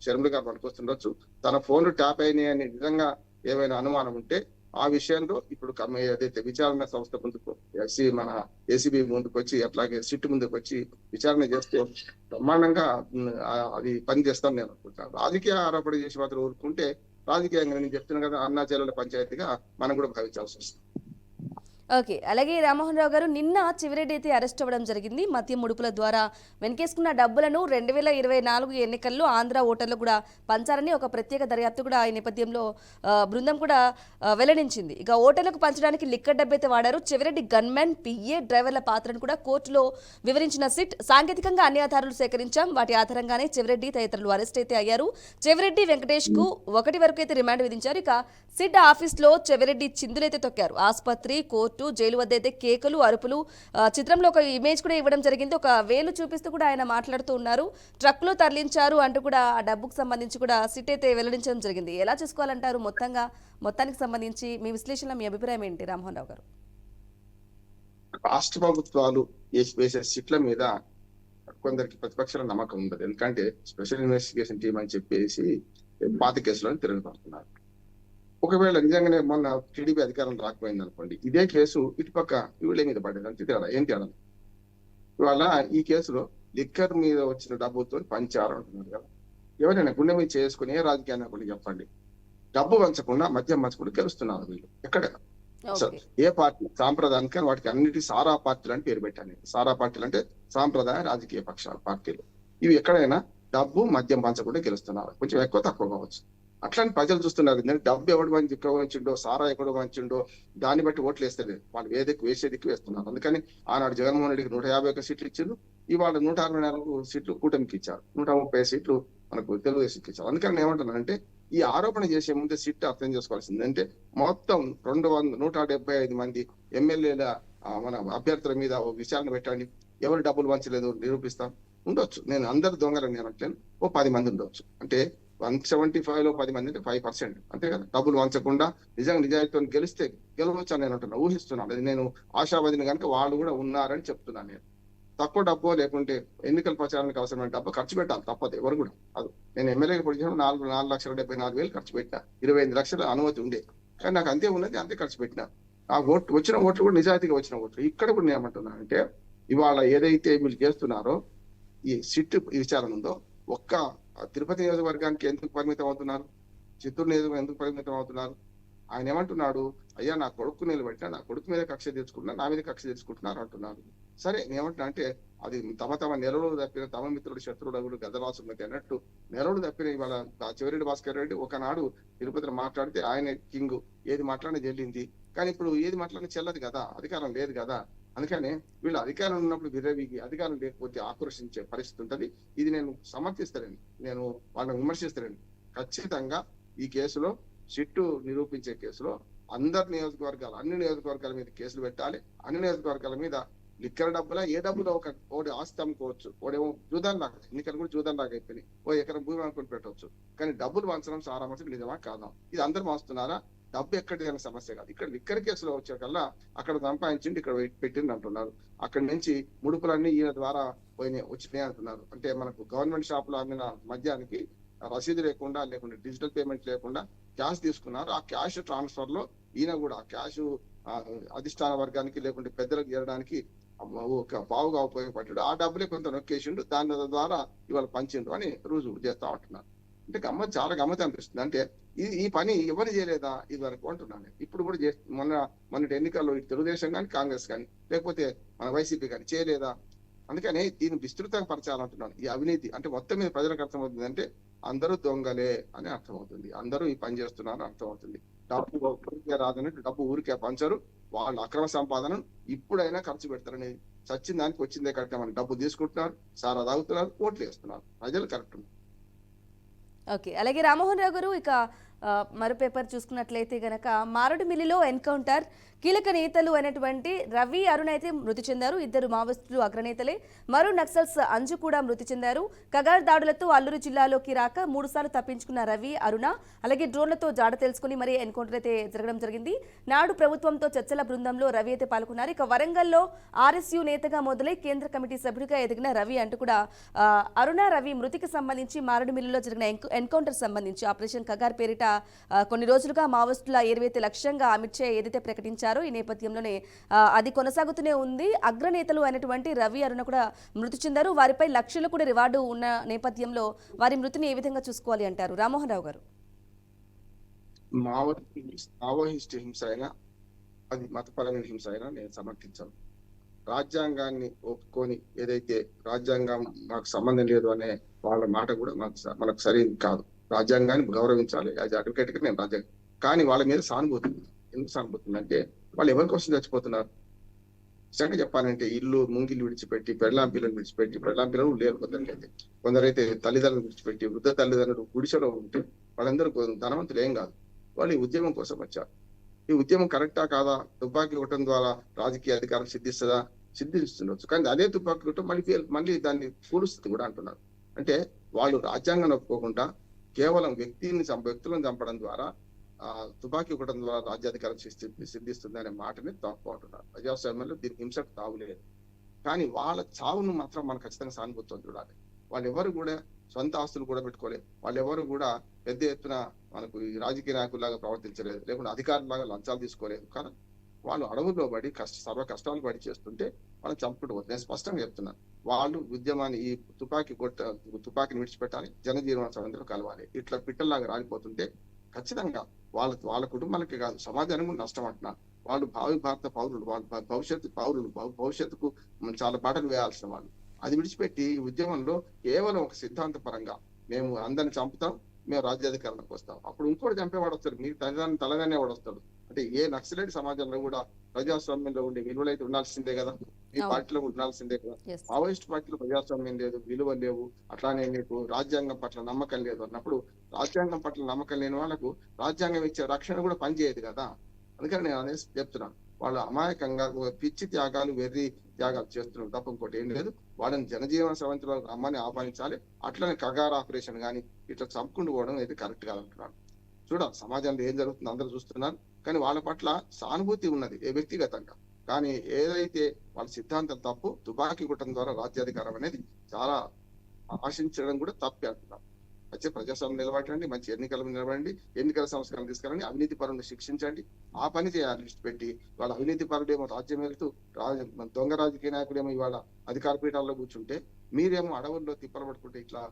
షర్మిల గారు పనికొస్తుండొచ్చు. తన ఫోన్లు ట్యాప్ అయినాయి అని నిజంగా ఏమైనా అనుమానం ఉంటే ఆ విషయంలో ఇప్పుడు ఏదైతే విచారణ సంస్థ ముందుకు మన ఏసీబీ ముందుకు వచ్చి అట్లాగే సిట్ ముందుకు వచ్చి విచారణ చేస్తే బ్రహ్మాండంగా అది పని చేస్తాను నేను అనుకుంటున్నాను. రాజకీయ ఆరోపణ చేసి మాత్రం ఊరుకుంటే రాజకీయంగా నేను చెప్తున్నాను కదా అన్నా చెల్లెల పంచాయతీగా మనం కూడా భావించాల్సి వస్తుంది. ఓకే. అలాగే రామ్మోహన్ రావు గారు నిన్న చివరెడ్డి అయితే అరెస్ట్ అవ్వడం జరిగింది. మద్యం ముడుపుల ద్వారా వెనకేసుకున్న డబ్బులను 2024 ఎన్నికల్లో ఆంధ్ర ఓటర్లు కూడా పంచారని ఒక ప్రత్యేక దర్యాప్తు కూడా ఈ నేపథ్యంలో బృందం కూడా వెల్లడించింది. ఇక ఓటర్లకు పంచడానికి లిక్కర్ డబ్బైతే వాడారు. చివరెడ్డి గన్మెన్, పిఏ, డ్రైవర్ల పాత్రను కూడా కోర్టులో వివరించిన సిట్ సాంకేతికంగా అన్ని ఆధారాలు సేకరించాం. వాటి ఆధారంగానే చివరెడ్డి తదితరులు అరెస్ట్ అయితే అయ్యారు. చివరెడ్డి వెంకటేష్ కు 1 వరకు అయితే రిమాండ్ విధించారు. ఇక సిట్ ఆఫీస్లో చివరెడ్డి చిందులైతే తొక్కారు. ఆసుపత్రి, కోర్టు, జైలు వద్ద అయితే కేకలు, అరుపులు, చిత్రంలో ఒక ఇమేజ్ కూడా ఇవ్వడం జరిగింది. ఒక వేలు చూపిస్తూ కూడా ఆయన మాట్లాడుతూ ఉన్నారు. ట్రక్లో తరలించారు అంటూ కూడా ఆ డబ్బుకు సంబంధించి కూడా సిట్ అయితే వెల్లడించడం జరిగింది. ఎలా చూసుకోవాలంటారు మొత్తానికి సంబంధించి మీ విశ్లేషణలో మీ అభిప్రాయం ఏంటి రామ్మోహన్ రావు గారు? రాష్ట్ర ప్రభుత్వాలు వేసే సిట్ల మీద కొందరికి ప్రతిపక్షాల నమ్మకం ఉండదు. ఎందుకంటే స్పెషల్ ఇన్వెస్టిగేషన్ టీం అని చెప్పేసి పాత కేసులను తిరగబడుతున్నారు. ఒకవేళ నిజంగానే మొన్న టీడీపీ అధికారం రాకపోయింది అనుకోండి, ఇదే కేసు ఇటుపక్క వీళ్ళ మీద పడేది అంతే తేడా. ఏం తేడా? ఇవాళ ఈ కేసులో లిక్కర్ మీద వచ్చిన డబ్బుతో పంచారు అంటున్నారు కదా. ఎవరైనా గుండె మీద చేసుకుని ఏ రాజకీయాన్ని కూడా చెప్పండి, డబ్బు పంచకుండా మద్యం పంచకుండా గెలుస్తున్నారు వీళ్ళు. ఎక్కడ అసలు ఏ పార్టీ సాంప్రదాయానికి వాటికి అన్నిటి సారా పార్టీలు అని పేరు పెట్టాను. సారా పార్టీలు అంటే సాంప్రదాయ రాజకీయ పక్షాల పార్టీలు. ఇవి ఎక్కడైనా డబ్బు మద్యం పంచకుండా గెలుస్తున్నారు. కొంచెం ఎక్కువ తక్కువ కావచ్చు. అట్లాంటి ప్రజలు చూస్తున్నారు. డబ్బు ఎవడు మంచి ఎక్కువ వంచిండో, సారా ఎక్కడో వంచిండో దాన్ని బట్టి ఓట్లు వేస్తలేదు. వాళ్ళు వేసేదిక్కు వేస్తున్నారు. అందుకని ఆనాడు జగన్మోహన్ రెడ్డికి 151 సీట్లు ఇచ్చారు. ఇవాళ 164 సీట్లు కూటమికి ఇచ్చారు. 130 సీట్లు మనకు తెలుగుదేశంకి ఇచ్చారు. అందుకని ఏమంటున్నానంటే ఈ ఆరోపణ చేసే ముందే సిట్ అర్థం చేసుకోవాల్సింది అంటే మొత్తం 175 మంది ఎమ్మెల్యేల మన అభ్యర్థుల మీద విచారణ పెట్టండి. ఎవరు డబ్బులు పంచలేదు నిరూపిస్తాం. ఉండొచ్చు, నేను అందరు దొంగలని అనట్లేను. 10 మంది ఉండొచ్చు. అంటే 175లో 10 మంది అంటే 5%. అంతే కదా. డబ్బులు వంచకుండా నిజాయితీతో గెలిస్తే గెలవచ్చు అని నేను అంటున్నా, ఊహిస్తున్నాను. అది నేను ఆశావాదిని కనుక వాళ్ళు కూడా ఉన్నారని చెప్తున్నాను. నేను తక్కువ డబ్బు లేకుంటే ఎన్నికల ప్రచారానికి అవసరమైన డబ్బు ఖర్చు పెట్టాలి, తప్పదు ఎవరు కూడా. అది నేను ఎమ్మెల్యేగా పొడిచాను, 4,74,74,000 ఖర్చు పెట్టినా. 25 లక్షల అనుమతి ఉండే, కానీ నాకు అంతే ఉన్నది, అంతే ఖర్చు పెట్టినా. ఆ వచ్చిన ఓట్లు కూడా నిజాయితీగా వచ్చిన ఓట్లు. ఇక్కడ కూడా నేను ఏమంటున్నాను అంటే ఇవాళ ఏదైతే మీరు చేస్తున్నారో ఈ సిట్ విచారణ ఉందో, ఒక్క తిరుపతి నియోజకవర్గానికి ఎందుకు పరిమితం అవుతున్నారు, చిత్తూరు నియోజకవర్గం ఎందుకు పరిమితం అవుతున్నారు? ఆయన ఏమంటున్నాడు, అయ్యా నా కొడుకు నిలబెట్టినా, నా కొడుకు మీద కక్ష తెచ్చుకుంటున్నా, నా మీద కక్ష తెచ్చుకుంటున్నారు అంటున్నారు. సరే నేమంటున్నా అంటే అది తమ నెలలు తప్పిన తమ మిత్రుడు శత్రుడు గదరాసున్నది అన్నట్టు నెలలు తప్పిన ఇవాళ చివరెడ్డి భాస్కర్ రెడ్డి ఒకనాడు తిరుపతిలో మాట్లాడితే ఆయన కింగ్, ఏది మాట్లాడినా చెల్లింది. కానీ ఇప్పుడు ఏది మాట్లాడినా చెల్లదు కదా, అధికారం లేదు కదా. అందుకనే వీళ్ళు అధికారం ఉన్నప్పుడు విరవిగి, అధికారం లేకపోతే ఆక్రోషించే పరిస్థితి ఉంటది. ఇది నేను సమర్థిస్తానండి, నేను వాళ్ళని విమర్శిస్తానండి. ఖచ్చితంగా ఈ కేసులో సిట్టు నిరూపించే కేసులో అన్ని నియోజకవర్గాల మీద కేసులు పెట్టాలి. అన్ని నియోజకవర్గాల మీద లిక్కర్ డబ్బులా ఏ డబ్బులో ఒకటి ఆస్తి అమ్ముకోవచ్చు, ఒకడేమో జూదాన్ లాగా, ఎన్నికలు కూడా జూదాన్ లాగా అయిపోయినాయి. 1 ఎకరం భూమి అనుకుని పెట్టవచ్చు. కానీ డబ్బులు పంచడం సారా మంచి నిజమా కాదా? ఇది అందరు మాస్తున్నారా? డబ్బు ఎక్కడిది అనే సమస్య కాదు. ఇక్కడ లిక్కర్ కేసులో వచ్చేకల్లా అక్కడ సంపాదించింది ఇక్కడ పెట్టింది అంటున్నారు. అక్కడి నుంచి ముడుపులన్నీ ఈయన ద్వారా వచ్చినాయి అంటున్నారు. అంటే మనకు గవర్నమెంట్ షాపులో అమ్మిన మద్యానికి రసీదు లేకుండా డిజిటల్ పేమెంట్ లేకుండా క్యాష్ తీసుకున్నారు. ఆ క్యాష్ ట్రాన్స్ఫర్ లో ఈయన కూడా ఆ క్యాష్ అధిష్టాన వర్గానికి లేకుంటే పెద్దలకు చేరడానికి ఒక పావుగా ఉపయోగపడ్డాడు. ఆ డబ్బులే కొంత నొక్కేసిండు, దాని ద్వారా ఇవాళ పంచిండు అని రుజువు చేస్తా ఉంటున్నారు. అంటే చాలా గమ్మత్ అనిపిస్తుంది. అంటే ఈ పని ఎవరు చేయలేదా ఇది వరకు అంటున్నాను. ఇప్పుడు కూడా మొన్నటి ఎన్నికల్లో తెలుగుదేశం కానీ కాంగ్రెస్ కానీ లేకపోతే మన వైసీపీ కానీ చేయలేదా? అందుకని దీన్ని విస్తృతంగా పరచాలంటున్నాను. ఈ అవినీతి అంటే మొత్తం మీద ప్రజలకు అర్థమవుతుంది అంటే అందరూ దొంగలే అని అర్థమవుతుంది, అందరూ ఈ పని చేస్తున్నారు అర్థమవుతుంది. డబ్బు ఊరికే రాదన్నట్టు డబ్బు ఊరికే పంచరు, వాళ్ళ అక్రమ సంపాదనను ఇప్పుడైనా ఖర్చు పెడతారని చచ్చిన దానికి వచ్చిందే కరెక్ట్. మన డబ్బు తీసుకుంటున్నారు, సారా తాగుతున్నారు, ఓట్లు వేస్తున్నారు, ప్రజలు కరెక్ట్. ఓకే. అలాగే రామ్మోహన్ రావు గారు ఇక మరో పేపర్ చూసుకున్నట్లయితే గనక మారేడుమిల్లిలో ఎన్కౌంటర్, కీలక నేతలు అయినటువంటి రవి, అరుణ్ అయితే మృతి చెందారు. ఇద్దరు మావోయిస్టులు అగ్రనేతలే. మరో నక్సల్స్ అంజు కూడా మృతి చెందారు. కగార్ దాడులతో అల్లూరు జిల్లాలోకి రాక 3 సార్లు తప్పించుకున్న రవి, అరుణ అలాగే డ్రోన్లతో జాడ తెలుసుకుని మరీ ఎన్కౌంటర్ అయితే జరగడం జరిగింది. నాడు ప్రభుత్వంతో చర్చల బృందంలో రవి అయితే పాల్గొన్నారు. ఇక వరంగల్లో ఆర్ఎస్యు నేతగా మొదలై కేంద్ర కమిటీ సభ్యుడిగా ఎదిగిన రవి అంటూ కూడా అరుణ, రవి మృతికి సంబంధించి మారేడుమిల్లిలో జరిగిన ఎన్కౌంటర్ సంబంధించి ఆపరేషన్ కగార్ పేరిట కొన్ని రోజులుగా మావోయిస్టుల ఏర్వేతే లక్ష్యంగా అమిత్ షా ఏదైతే ప్రకటించారో ఈ నేపథ్యంలోనే అది కొనసాగుతూనే ఉంది. అగ్రనేతలు అయినటువంటి రవి, అరుణ కూడా మృతి చెందారు. వారిపై లక్షలు కూడా రివార్డు ఉన్న నేపథ్యంలో వారి మృతిని ఏ విధంగా చూసుకోవాలి అంటారు రామ్మోహన్ రావు గారు? మావోయిస్ట్ హింస అయినా అది మతపరమైన హింస అయినా నేను సమర్థించను. రాజ్యాంగాన్ని ఒప్పుకొని ఏదైతే రాజ్యాంగం మాకు సంబంధం లేదు అనే వాళ్ళ మాట కూడా మనకు సరైనది కాదు. రాజ్యాంగాన్ని గౌరవించాలి. యాజ్ అడ్వకేట్ గా నేను రాజ్యాంగం, కానీ వాళ్ళ మీద సానుభూతి ఉంది. ఎందుకు సానుభూతి ఉంది అంటే వాళ్ళు ఎవరి కోసం చచ్చిపోతున్నారు? నిజంగా చెప్పాలంటే ఇల్లు ముంగిలు విడిచిపెట్టి పెళ్ళాం పిల్లలు విడిచిపెట్టి, పెళ్ళాం పిల్లలు లేరు కొందరికైతే, కొందరైతే తల్లిదండ్రులు విడిచిపెట్టి వృద్ధ తల్లిదండ్రులు గుడిసెలో ఉంటే వాళ్ళందరూ ధనవంతులు ఏం కాదు. వాళ్ళు ఈ ఉద్యమం కోసం వచ్చారు. ఈ ఉద్యమం కరెక్టా కాదా? తుపాకీ కొట్టడం ద్వారా రాజకీయ అధికారం సిద్ధిస్తుందా? సిద్ధిస్తుండొచ్చు, కానీ అదే తుపాకీ కొట్టడం మళ్ళీ దాన్ని కూలుస్తుంది కూడా అంటున్నారు. అంటే వాళ్ళు రాజ్యాంగాన్ని ఒప్పుకోకుండా కేవలం వ్యక్తులను చంపడం ద్వారా తుపాకీ కొట్టడం ద్వారా రాజ్యాధికారం సిద్ధిస్తుంది అనే మాటని తప్పు అంటున్నారు. ప్రజాస్వామ్యంలో దీనికి హింసకు తావులేదు. కానీ వాళ్ళ చావును మాత్రం మనం ఖచ్చితంగా సానుభూతితో చూడాలి. వాళ్ళు ఎవరు కూడా సొంత ఆస్తులు కూడా పెట్టుకోలేదు. వాళ్ళు ఎవరు కూడా పెద్ద ఎత్తున మనకు ఈ రాజకీయ నాయకుల్లాగా ప్రవర్తించలేదు, లేకుంటే అధికారులాగా లంచాలు తీసుకోలేదు. కానీ వాళ్ళు అడవుల్లో పడి సర్వ కష్టాలు పడి చేస్తుంటే వాళ్ళని చంపుకుంటూ పోతుంది. నేను స్పష్టంగా చెప్తున్నాను, వాళ్ళు ఉద్యమాన్ని ఈ తుపాకీని విడిచిపెట్టాలి, జనజీవన స్రవంతిలో కలవాలి. ఇట్లా పిట్టల్లాగా రాలిపోతుంటే ఖచ్చితంగా వాళ్ళ కుటుంబాలకి కాదు, సమాజానికి కూడా నష్టం అంటున్నారు. వాళ్ళు భావి భారత పౌరులు, వాళ్ళ భవిష్యత్తుకు చాలా బాటలు వేయాల్సిన వాళ్ళు. అది విడిచిపెట్టి ఈ ఉద్యమంలో కేవలం ఒక సిద్ధాంత పరంగా మేము అందరిని చంపుతాం, మేము రాజ్యాధికారంలోకి వస్తాం, అప్పుడు ఇంకోటి చంపేవాడు వస్తాడు, మీ తలగానే వాడు వస్తాడు. అంటే ఏ నక్సలైట్ సమాజంలో కూడా ప్రజాస్వామ్యంలో ఉండే విలువలు అయితే ఉండాల్సిందే కదా, ఈ పార్టీలో ఉండాల్సిందే కదా. మావోయిస్ట్ పార్టీలో ప్రజాస్వామ్యం లేదు, విలువలు లేవు, అట్లానే మీకు రాజ్యాంగం పట్ల నమ్మకం లేదు అన్నప్పుడు రాజ్యాంగం పట్ల నమ్మకం లేని వాళ్ళకు రాజ్యాంగం ఇచ్చే రక్షణ కూడా పనిచేయదు కదా. అందుకని నేను అనేసి చెప్తున్నాను, వాళ్ళు అమాయకంగా పిచ్చి త్యాగాలు, వెర్రి త్యాగాలు చేస్తున్నారు తప్ప ఇంకోటి ఏం లేదు. వాళ్ళని జనజీవన స్రవంతిలో రమ్మని ఆహ్వానించాలి. అట్లనే కగార్ ఆపరేషన్ కానీ ఇట్లా చంపుకుంటూ పోవడం అయితే కరెక్ట్ కాదంటున్నాను. చూడాలి సమాజంలో ఏం జరుగుతుందో అందరూ చూస్తున్నారు, కానీ వాళ్ళ పట్ల సానుభూతి ఉన్నది వ్యక్తిగతంగా. కానీ ఏదైతే వాళ్ళ సిద్ధాంతం తప్పు, తుపాకీ కొట్టడం ద్వారా రాజ్యాధికారం అనేది చాలా ఆశించడం కూడా తప్పే అంటున్నారు. వచ్చే ప్రజాస్వామ్యం నిలబడండి, మంచి ఎన్నికలు నిలబడండి, ఎన్నికల సంస్కరణ తీసుకురండి, అవినీతి పరులను శిక్షించండి. ఆ పని చేయాలి. లిస్ట్ పెట్టి వాళ్ళ అవినీతి పరుడేమో రాజ్యం వెళ్తూ దొంగ రాజకీయ నాయకుడేమో ఇవాళ అధికార పీఠాల్లో కూర్చుంటే, మీరేమో అడవుల్లో తిప్పలు పట్టుకుంటే ఇట్లా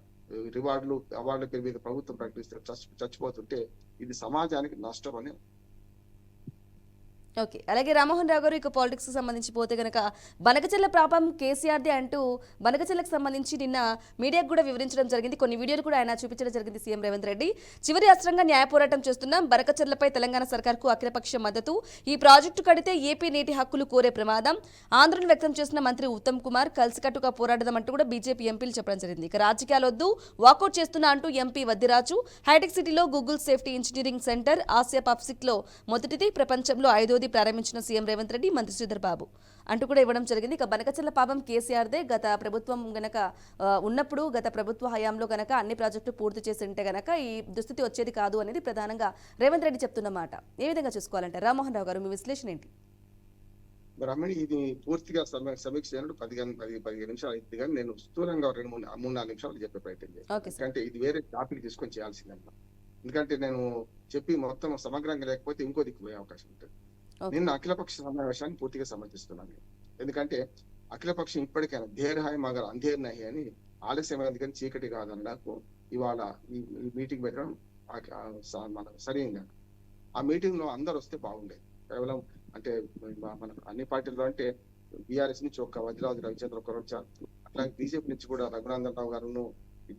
అవార్డుల పేరు మీద ప్రభుత్వం ప్రకటిస్తే చచ్చిపోతుంటే ఇది సమాజానికి నష్టం అని. ఓకే, అలాగే రామ్మోహన్ రావు గారు, ఇక పాలిటిక్స్ కి సంబంధించి పోతే కనుక బనకచెర్ల పాపం కేసీఆర్ది అంటూ బనకచెర్లకు సంబంధించి నిన్న మీడియాకు కూడా వివరించడం జరిగింది. కొన్ని వీడియోలు కూడా ఆయన చూపించడం జరిగింది. సీఎం రేవంత్ రెడ్డి చివరి అస్త్రంగా న్యాయ పోరాటం చేస్తున్నాం, బనకచెర్లపై తెలంగాణ సర్కార్కు అఖిలపక్ష మద్దతు, ఈ ప్రాజెక్టు కడితే ఏపీ నీటి హక్కులు కోరే ప్రమాదం, ఆందోళన వ్యక్తం చేసిన మంత్రి ఉత్తమ్ కుమార్, కలిసికట్టుగా పోరాడదాం అంటూ కూడా బీజేపీ ఎంపీలు చెప్పడం జరిగింది. ఇక రాజకీయాలు వద్దు, వాకౌట్ చేస్తున్నా అంటూ ఎంపీ వద్దిరాజు, హైటెక్ సిటీలో Google safety engineering centre Asia Pacific లో మొదటిది, ప్రపంచంలో 5వ ప్రారంభించిన సీఎం రేవంత్ రెడ్డి, మంత్రి శ్రీధర్ బాబు అంటూ కూడా ఇవ్వడం జరిగింది. ఇక బనకచెర్ల పాపం కేసీఆర్దే, గత ప్రభుత్వం గనక ఉన్నప్పుడు గత ప్రభుత్వ హయాంలో గనక అన్ని ప్రాజెక్టులు పూర్తి చేసి ఉంటే గనక ఈ దుస్థితి వచ్చేది కాదు అనేది ప్రధానంగా రేవంత్ రెడ్డి చెప్తున్నమాట. ఏ విధంగా చూసుకోవాలంటే రామ్మోహన్ రావు గారు, మీ విశ్లేషణ ఏంటి? రమణి, ఇది పూర్తిగా సమీక్ష 15 నిమిషాలు అయింది, కానీ నేను స్థూలంగా 2-3-4 నిమిషాలు చెప్పే ప్రయత్నం చేస్తాను. ఎందుకంటే ఇది వేరే టాపిక్ తీసుకొని చేయాల్సిందంట. ఎందుకంటే నేను చెప్పి మొత్తం సమగ్రంగా లేకపోతే ఇంకో దిక్కు పోయే అవకాశం ఉంటుంది. నిన్న అఖిలపక్ష సమావేశాన్ని పూర్తిగా సమర్థిస్తున్నాను. ఎందుకంటే అఖిలపక్షం ఇప్పటికైనా ధేర్ హాయ్ మగర్ అంధేర్ నహి అని ఆలస్యమైనది కానీ చీకటి కాదనడానికి ఇవాళ ఈ మీటింగ్ పెట్టడం సరైన. ఆ మీటింగ్ లో అందరు వస్తే బాగుండేది. కేవలం అంటే మన అన్ని పార్టీల్లో అంటే బీఆర్ఎస్ నుంచి ఒక వజ్రాజు రవిచంద్ర ఒకరు వచ్చారు, అట్లాగే బీజేపీ నుంచి కూడా రఘునందన్ రావు గారు,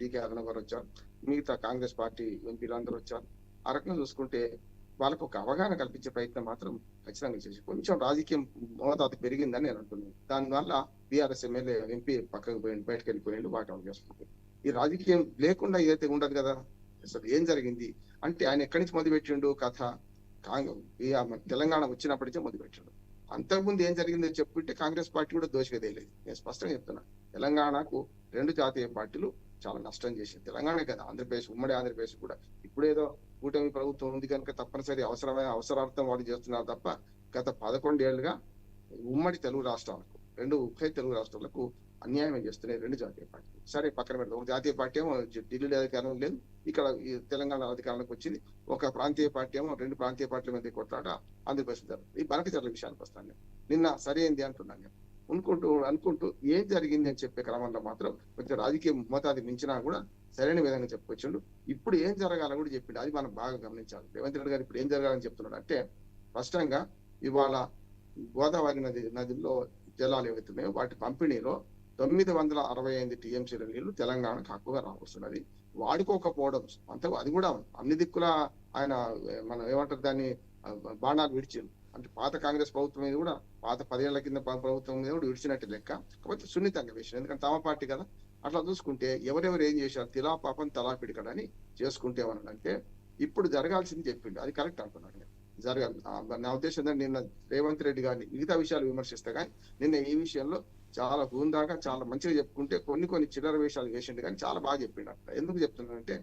డికే అరుణ గారు వచ్చారు, మిగతా కాంగ్రెస్ పార్టీ ఎంపీలు అందరూ వచ్చారు. ఆ రకంగా చూసుకుంటే వాళ్ళకు ఒక అవగాహన కల్పించే ప్రయత్నం మాత్రం ఖచ్చితంగా చేసి కొంచెం రాజకీయం మోతాదు పెరిగిందని నేను అంటున్నాను. దానివల్ల బీఆర్ఎస్ ఎమ్మెల్యే ఎంపీ పక్కకు బయటకు వెళ్ళిపోయిండు, వాటౌట్ చేసుకుంటారు. ఈ రాజకీయం లేకుండా ఇదైతే ఉండదు కదా. అసలు ఏం జరిగింది అంటే ఆయన ఎక్కడి నుంచి మొదలుపెట్టిండు కథ, తెలంగాణ వచ్చినప్పటి నుంచే మొదలుపెట్టాడు. అంతకుముందు ఏం జరిగిందో చెప్పుకుంటే కాంగ్రెస్ పార్టీ కూడా దోషిగా తేలేదు. నేను స్పష్టంగా చెప్తున్నా, తెలంగాణకు 2 జాతీయ పార్టీలు చాలా నష్టం చేసింది. తెలంగాణ కదా, ఆంధ్రప్రదేశ్, ఉమ్మడి ఆంధ్రప్రదేశ్ కూడా ఇప్పుడేదో కూటమి ప్రభుత్వం ఉంది కనుక తప్పనిసరి అవసరార్థం వాళ్ళు చేస్తున్నారు తప్ప గత 11 ఏళ్లుగా ఉమ్మడి తెలుగు రాష్ట్రాలకు, ఉభయ తెలుగు రాష్ట్రాలకు అన్యాయం చేస్తున్నాయి 2 జాతీయ పార్టీలు. సరే పక్కన పెడతాం, ఒక జాతీయ పార్టీ ఏమో ఢిల్లీలో అధికారం లేదు, ఇక్కడ ఈ తెలంగాణ అధికారంలోకి వచ్చింది. ఒక ప్రాంతీయ పార్టీ ఏమో 2 ప్రాంతీయ పార్టీల మధ్య కొట్లాట ఆంధ్రప్రదేశ్ జరుగుతుంది. ఈ బనకచెర్ల విషయానికి వస్తాను నేను. నిన్న సరైంది అంటున్నాను నేను. అనుకుంటూ ఏం జరిగింది అని చెప్పే క్రమంలో మాత్రం కొంచెం రాజకీయ మోతాది మించినా కూడా సరైన విధంగా చెప్పుకొచ్చిండు. ఇప్పుడు ఏం జరగాలని కూడా చెప్పిండు, అది మనం బాగా గమనించాలి. రేవంత్ రెడ్డి గారు ఇప్పుడు ఏం జరగాలని చెప్తున్నాడు అంటే, స్పష్టంగా ఇవాళ గోదావరి నదిలో జలాలు ఏవైతున్నాయో వాటి పంపిణీలో 965 టీఎంసీల నీళ్లు తెలంగాణకు హక్కుగా రావస్తున్నది. వాడుకోకపోవడం అంత అది కూడా అన్ని దిక్కుల ఆయన మనం ఏమంటారు దాన్ని బాణాలు విడిచింది. అంటే పాత కాంగ్రెస్ ప్రభుత్వం మీద కూడా పాత 10 ఏళ్ల కింద ప్రభుత్వం మీద కూడా విడిచినట్టు లెక్క. కాకపోతే సున్నితంగా విషయం, ఎందుకంటే తమ పార్టీ కదా. అట్లా చూసుకుంటే ఎవరెవరు ఏం చేశారు, తిలా పాపం తలా పిడికడని చేసుకుంటే అంటే ఇప్పుడు జరగాల్సింది చెప్పిండు, అది కరెక్ట్ అంటున్నాను నేను. జరగాలి నా ఉద్దేశం ఏంటంటే నిన్న రేవంత్ రెడ్డి గారిని మిగతా విషయాలు విమర్శిస్తే కానీ నిన్న ఈ విషయంలో చాలా హుందాగా చాలా మంచిగా చెప్పుకుంటే కొన్ని చిల్లర వేషాలు వేసిండు కానీ చాలా బాగా చెప్పిండు. అట్లా ఎందుకు చెప్తున్నానంటే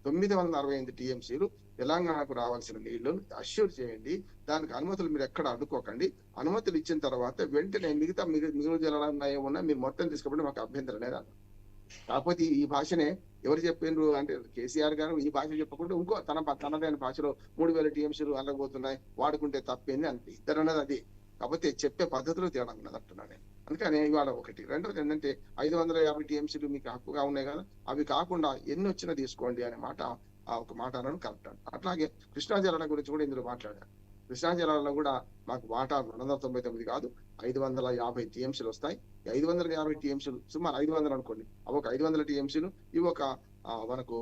965 టీఎంసీలు తెలంగాణకు రావాల్సిన నీళ్లు అష్యూర్ చేయండి, దానికి అనుమతులు మీరు ఎక్కడ అడ్డుకోకండి. అనుమతులు ఇచ్చిన తర్వాత వెంటనే మిగులు జలాలు ఏమన్నా మీరు మొత్తం తీసుకుపోతే మాకు అభ్యంతరం లేదా. కాకపోతే ఈ భాషనే ఎవరు చెప్పిండ్రు అంటే కేసీఆర్ గారు ఈ భాష చెప్పకుండా ఇంకో తనదైన భాషలో 3000 టీఎంసీలు వెళ్ళబోతున్నాయి, వాడుకుంటే తప్పేంది అంటే ఇద్దరు అన్నది అది. కాకపోతే చెప్పే పద్ధతిలో తేడా ఉన్నది అంటున్నాను నేను. అందుకని ఇవాళ ఒకటి. రెండోది ఏంటంటే 550 టీఎంసీలు మీకు హక్కుగా ఉన్నాయి కదా, అవి కాకుండా ఎన్ని వచ్చినా తీసుకోండి అనే మాట ఒక మాట అనడం కరెక్ట్. అట్లాగే కృష్ణా జలాల గురించి కూడా ఇందులో మాట్లాడారు. కృష్ణా జలాల్లో కూడా మాకు వాటా 299 కాదు 550 టీఎంసీలు వస్తాయి. 550 టీఎంసీలు సుమారు 500 అనుకోండి, అవి ఒక 500 టీఎంసీలు, ఇవి ఒక మనకు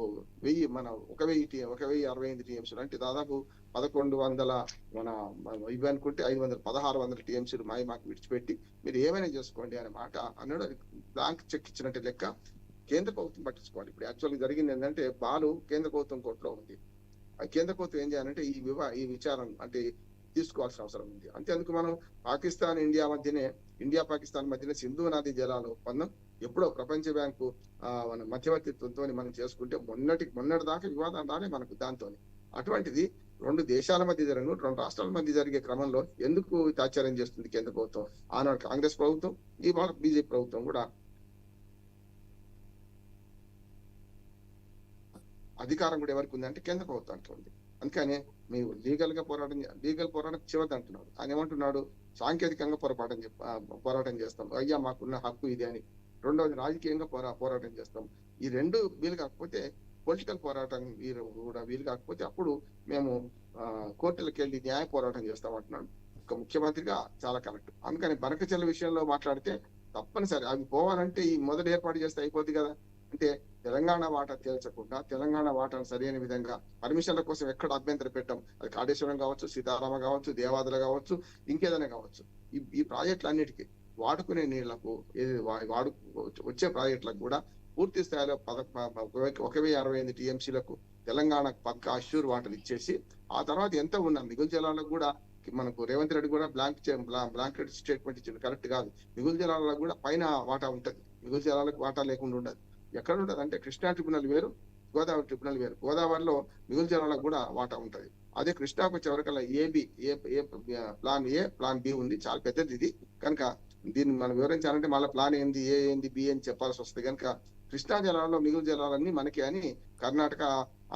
1065 టీఎంసీలు అంటే దాదాపు 1100 మన ఇవి అనుకుంటే 1600 టీఎంసీలు మాకు విడిచిపెట్టి మీరు ఏమైనా చేసుకోండి అనే మాట అన్నాడు. బ్లాంక్ చెక్ ఇచ్చినట్టు లెక్క. కేంద్ర ప్రభుత్వం పట్టించుకోవాలి. ఇప్పుడు యాక్చువల్గా జరిగింది ఏంటంటే బాలు కేంద్ర ప్రభుత్వం కోర్టులో ఉంది. ఆ కేంద్ర ప్రభుత్వం ఏం చేయాలంటే ఈ విచారం అంటే తీసుకోవాల్సిన అవసరం ఉంది. అంతేందుకు మనం ఇండియా పాకిస్తాన్ మధ్యనే సింధు నది జలాల ఒప్పందం ఎప్పుడో ప్రపంచ బ్యాంకు మన మధ్యవర్తిత్వంతో మనం చేసుకుంటే మొన్నటి దాకా వివాదం రాలే మనకు దాంతో. అటువంటిది 2 దేశాల మధ్య జరగను 2 రాష్ట్రాల మధ్య జరిగే క్రమంలో ఎందుకు తాత్సర్యం చేస్తుంది కేంద్ర ప్రభుత్వం? ఆనాడు కాంగ్రెస్ ప్రభుత్వం, ఇవాళ బీజేపీ ప్రభుత్వం కూడా అధికారం కూడా ఎవరికి ఉంది అంటే కేంద్ర ప్రభుత్వానికి ఉంది. అందుకని మీరు లీగల్ పోరాటం చివరి అంటున్నాడు. ఆయన ఏమంటున్నాడు, సాంకేతికంగా పోరాటం చేస్తాం, అయ్యా మాకున్న హక్కు ఇది అని. రెండవది రాజకీయంగా పోరాటం చేస్తాం. ఈ రెండు వీలు కాకపోతే పొలిటికల్ పోరాటం కూడా వీలు కాకపోతే అప్పుడు మేము కోర్టులకు వెళ్ళి న్యాయ పోరాటం చేస్తాం అంటున్నాడు. ఒక ముఖ్యమంత్రిగా చాలా కరెక్ట్. అందుకని బనకచెల్ల విషయంలో మాట్లాడితే తప్పనిసరి అవి పోవాలంటే ఈ మొదటి ఏర్పాటు చేస్తే అయిపోద్ది కదా. అంటే తెలంగాణ వాటా తేల్చకుండా తెలంగాణ వాటాను సరైన విధంగా పర్మిషన్ల కోసం ఎక్కడ అభ్యంతరం పెట్టాం, అది కాళేశ్వరం కావచ్చు, సీతారామ కావచ్చు, దేవాదుల కావచ్చు, ఇంకేదైనా కావచ్చు. ఈ ప్రాజెక్టులు అన్నిటికీ వాడుకునే నీళ్లకు వచ్చే ప్రాజెక్టులకు కూడా పూర్తి స్థాయిలో 1065 టీఎంసీలకు తెలంగాణకు పక్క అష్యూర్ వాటలు ఇచ్చేసి ఆ తర్వాత ఎంత ఉన్నా మిగులు జలాలకు కూడా మనకు రేవంత్ రెడ్డి కూడా బ్లాంక్ స్టేట్మెంట్ ఇచ్చింది, కరెక్ట్ కాదు. మిగులు జలాలకు కూడా పైన వాటా ఉంటది, మిగులు జలాలకు వాటా లేకుండా ఉండదు. ఎక్కడ ఉంటది అంటే కృష్ణా ట్రిబ్యునల్ వేరు, గోదావరి ట్రిబ్యునల్ వేరు. గోదావరిలో మిగులు జలాలకు కూడా వాటా ఉంటది. అదే కృష్ణాకు వచ్చేవరకల్లా ప్లాన్ ఏ ప్లాన్ బి ఉంది, చాలా పెద్దది ఇది. కనుక దీన్ని మనం వివరించాలంటే మళ్ళీ ప్లాన్ ఏంది, ఏ ఏంది, బి అని చెప్పాల్సి వస్తుంది. కనుక కృష్ణా జలాల్లో మిగులు జలాలన్నీ మనకి అని కర్ణాటక,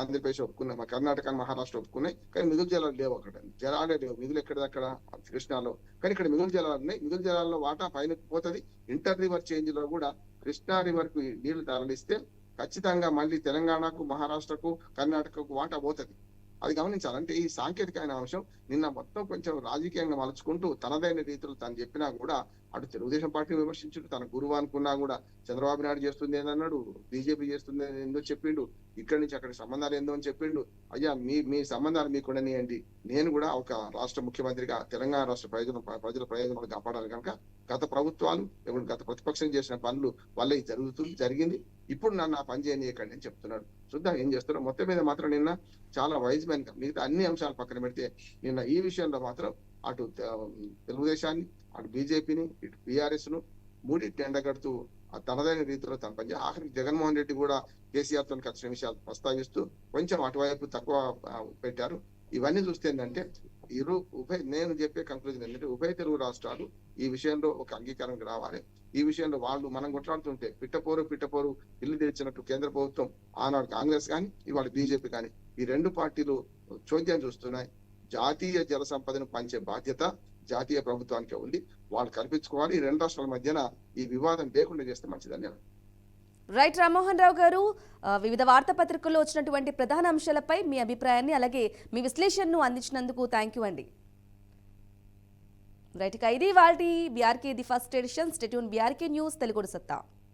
ఆంధ్రప్రదేశ్ ఒప్పుకున్నాయి, కర్ణాటక, మహారాష్ట్ర ఒప్పుకున్నాయి. కానీ మిగులు జలాలు లేవు, అక్కడ జలాలే లేవు. మిగులు ఎక్కడక్కడ కృష్ణాలో, కానీ ఇక్కడ మిగులు జలాలు ఉన్నాయి. మిగులు జలాల్లో వాటా పైన పోతుంది. ఇంటర్ రివర్ చేంజ్ లో కూడా కృష్ణా రివర్ కు నీళ్లు తరలిస్తే ఖచ్చితంగా మళ్ళీ తెలంగాణకు, మహారాష్ట్రకు, కర్ణాటకకు వాటా పోతుంది. అది గమనించాలంటే ఈ సాంకేతికమైన అంశం నిన్న మొత్తం కొంచెం రాజకీయంగా మలుచుకుంటూ తనదైన రీతిలో తను చెప్పినా కూడా అటు తెలుగుదేశం పార్టీ విమర్శించుడు, తన గురువు అనుకున్నా కూడా చంద్రబాబు నాయుడు చేస్తుంది ఏందన్నాడు, బీజేపీ చేస్తుంది ఏందో చెప్పిండు, ఇక్కడి నుంచి అక్కడికి సంబంధాలు ఏందో అని చెప్పిండు. అయ్యా మీ సంబంధాలు మీకుండనియండి, నేను కూడా ఒక రాష్ట్ర ముఖ్యమంత్రిగా తెలంగాణ రాష్ట్ర ప్రజల ప్రయోజనాలు కాపాడాలి. కనుక గత ప్రభుత్వాలు గత ప్రతిపక్షం చేసిన పనులు వల్ల జరిగింది, ఇప్పుడు నన్ను ఆ పని చేయనీయకండి అని చెప్తున్నాడు. చూద్దాం ఏం చేస్తున్నాడు. మొత్తం మీద మాత్రం నిన్న చాలా వైజ్ మ్యాన్ గా మిగతా అన్ని అంశాలు పక్కన పెడితే నిన్న ఈ విషయంలో మాత్రం అటు తెలుగుదేశాన్ని, అటు బీజేపీని, ఇటు బీఆర్ఎస్ ను మూడింటిని ఎండగడుతూ తనదైన రీతిలో తన పని. ఆఖరికి జగన్మోహన్ రెడ్డి కూడా కేసీఆర్ తో కలిసిన విషయాలు ప్రస్తావిస్తూ కొంచెం అటువైపు తక్కువ పెట్టారు. ఇవన్నీ చూస్తే ఏంటంటే నేను చెప్పే కంక్లూజన్ ఏంటంటే ఉభయ తెలుగు రాష్ట్రాలు ఈ విషయంలో ఒక అంగీకారానికి రావాలి. ఈ విషయంలో మనం కొట్లాడుతుంటే పిట్టపోరు ఇల్లు తెచ్చినట్టు కేంద్ర ప్రభుత్వం, ఆనాడు కాంగ్రెస్ కానీ ఇవాళ బీజేపీ కానీ ఈ రెండు పార్టీలు చోద్యం చూస్తున్నాయి. జాతీయ జల సంపదను పంచే బాధ్యత జాతీయ ప్రభుత్వానికి ఉంది, వాళ్ళు కల్పించుకోవాలి. ఈ రెండు రాష్ట్రాల మధ్యన ఈ వివాదం లేకుండా చేస్తే మంచిదని. రైట్ రామ్మోహన్ రావు గారు, వివిధ వార్తాపత్రికల్లో వచ్చినటువంటి ప్రధాన అంశాలపై మీ అభిప్రాయాన్ని అలాగే మీ విశ్లేషణను అందించినందుకు థ్యాంక్ యూ అండి. రైట్ ఇక ఇది వాటి బీఆర్కే ది ఫస్ట్ ఎడిషన్ స్టేట్యూన్ బీఆర్కే న్యూస్ తెలుగుడు సత్తా.